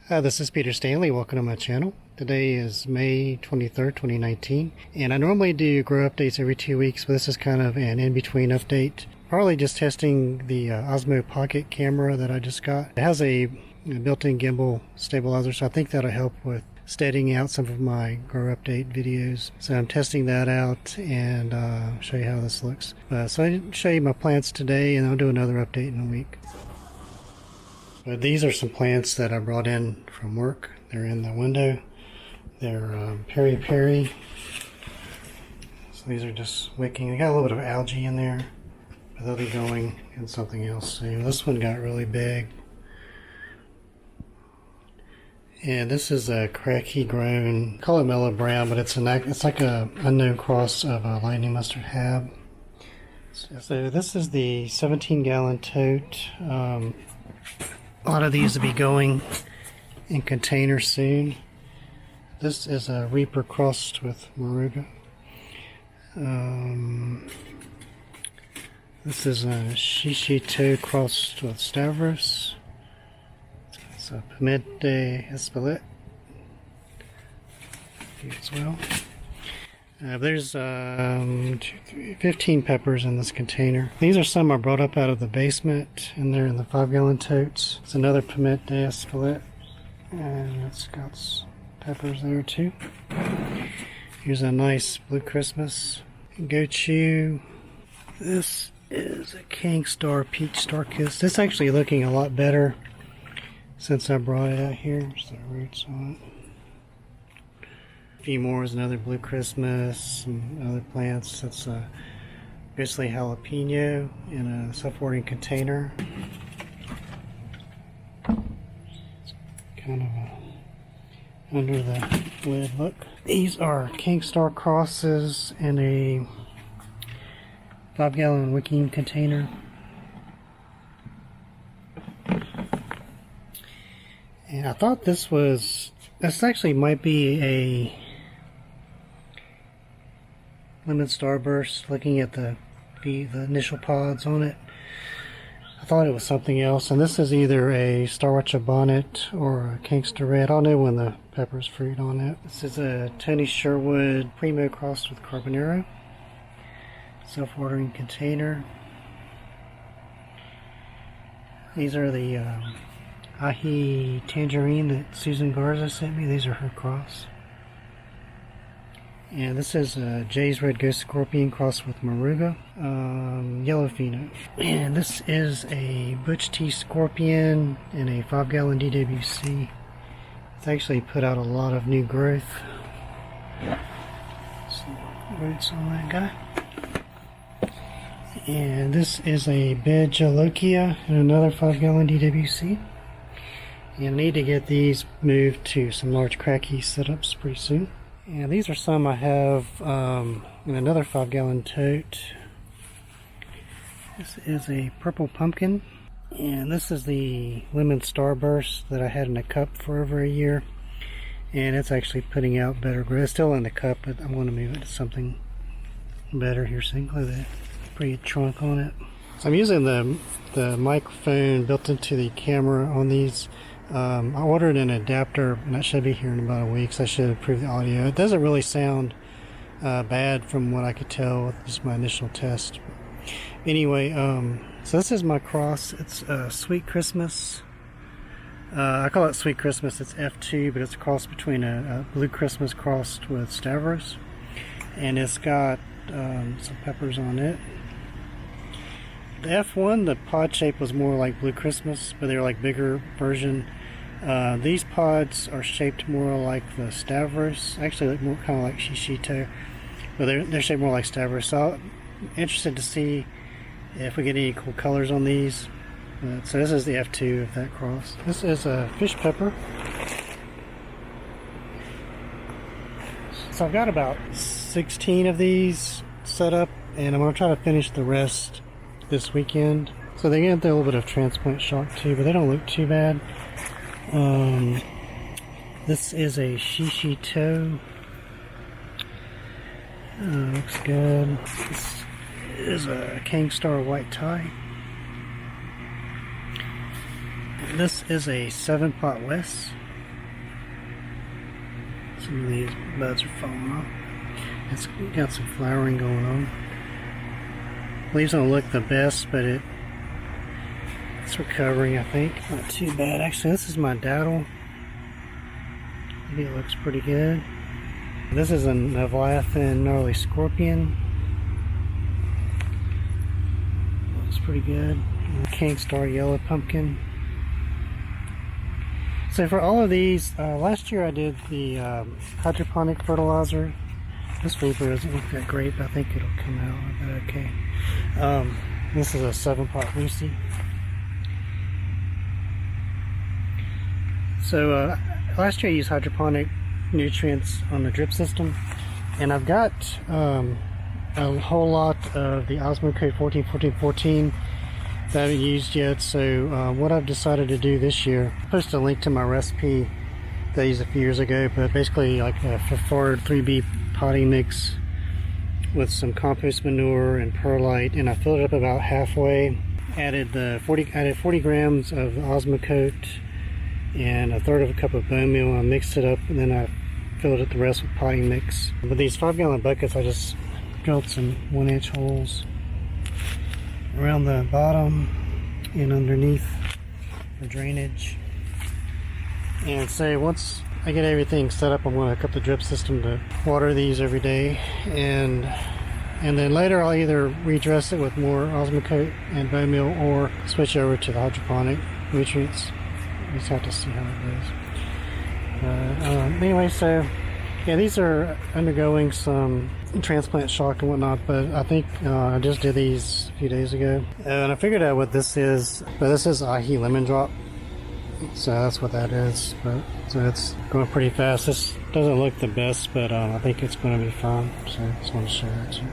This is Peter Stanley. Welcome to my channel. Today is May 23rd, 2019, and I normally do grow updates every 2 weeks, but this is kind of an in-between update. Probably just testing the Osmo Pocket camera that I just got. It has a built-in gimbal stabilizer, so I think that'll help with steadying out some of my grow update videos. So I'm testing that out and show you how this looks. So I didn't show you my plants today, and I'll do another update in a week. But these are some plants that I brought in from work. They're in the window. They're peri-peri. So these are just wicking. They got a little bit of algae in there, but they'll be going in something else soon. This one got really big. And this is a cracky grown, call it mellow brown, but it's like a unknown cross of a lightning mustard hab. So this is the 17-gallon tote. A lot of these will be going in containers soon. This is a Reaper crossed with Moruga. This is a Shishito crossed with Stavros. It's a Pimente Espelette as well. There's 15 peppers in this container. These are some I brought up out of the basement, and they're in the 5-gallon totes. It's another Pimente Espelette, and it's got peppers there too. Here's a nice Blue Christmas Gochu. This is a King Star Peach Star Kiss. This is actually looking a lot better since I brought it out here. There's the roots on it. A few more is another Blue Christmas, some other plants. That's basically jalapeno in a self-watering container. It's kind of under the lid look. These are King Star crosses in a 5-gallon wicking container. And I thought this actually might be a lemon starburst. Looking at the initial pods on it, I thought it was something else, and this is either a Starwatcher bonnet or a Kingston red. I'll know when the peppers fruit on it. This is a Tony Sherwood Primo crossed with Carbonero, self-watering container. These are the ahi tangerine that Susan Garza sent me. These are her cross. And this is Jay's Red Ghost Scorpion crossed with Moruga, Yellow Pheno. And this is a Butch T Scorpion in a 5-gallon DWC. It's actually put out a lot of new growth. Some roots on that guy. And this is a Bedjalokia in another 5-gallon DWC. And I need to get these moved to some large cracky setups pretty soon. And these are some I have in another 5-gallon tote. This is a purple pumpkin, and this is the lemon starburst that I had in a cup for over a year, and it's actually putting out better growth. It's still in the cup, but I'm going to move it to something better here soon. Look at that pretty trunk on it. So I'm using the microphone built into the camera on these. I ordered an adapter, and that should be here in about a week, so I should improve the audio. It doesn't really sound bad from what I could tell with just my initial test. Anyway, so this is my cross. It's Sweet Christmas. I call it Sweet Christmas. It's F2, but it's a cross between a Blue Christmas crossed with Stavros, and it's got some peppers on it. The F1, the pod shape was more like Blue Christmas, but they're like bigger version. These pods are shaped more like the Stavros. Actually, look more kind of like Shishito, but they're shaped more like Stavros. So I'm interested to see if we get any cool colors on these. So this is the F2 of that cross. This is a fish pepper. So I've got about 16 of these set up, and I'm going to try to finish the rest this weekend. So they get a little bit of transplant shock too, but they don't look too bad. This is a Shishito. Looks good. This is a King Star white tie. This is a 7-pot West. Some of these buds are falling off. It's got some flowering going on. Leaves don't look the best, but it's recovering, I think. Not too bad. Actually, this is my daddle. I think it looks pretty good. This is a Leviathan gnarly scorpion. Looks pretty good. King Star yellow pumpkin. So for all of these, last year I did the hydroponic fertilizer. This reaper doesn't look that great, but I think it'll come out okay. This is a 7-pot Lucy. So last year I used hydroponic nutrients on the drip system, and I've got a whole lot of the Osmo Pocket 14 that I haven't used yet. So what I've decided to do this year, I posted a link to my recipe that I used a few years ago, but basically like a preferred 3B potting mix with some compost manure and perlite, and I filled it up about halfway. Added 40 grams of the Osmo Pocket and a third of a cup of bone meal. I mixed it up, and then I filled it the rest with potting mix. With these 5-gallon buckets, I just drilled some 1-inch holes around the bottom and underneath for drainage. And so once I get everything set up, I'm going to hook up the drip system to water these every day, and then later I'll either redress it with more Osmo Pocket and bone meal or switch over to the hydroponic nutrients. We just have to see how it goes. Anyway, so yeah, these are undergoing some transplant shock and whatnot, but I think I just did these a few days ago, and I figured out what this is. But this is ahi lemon drop, so that's what that is. But so it's going pretty fast. This doesn't look the best, but I think it's going to be fine. So I just want to share that to you.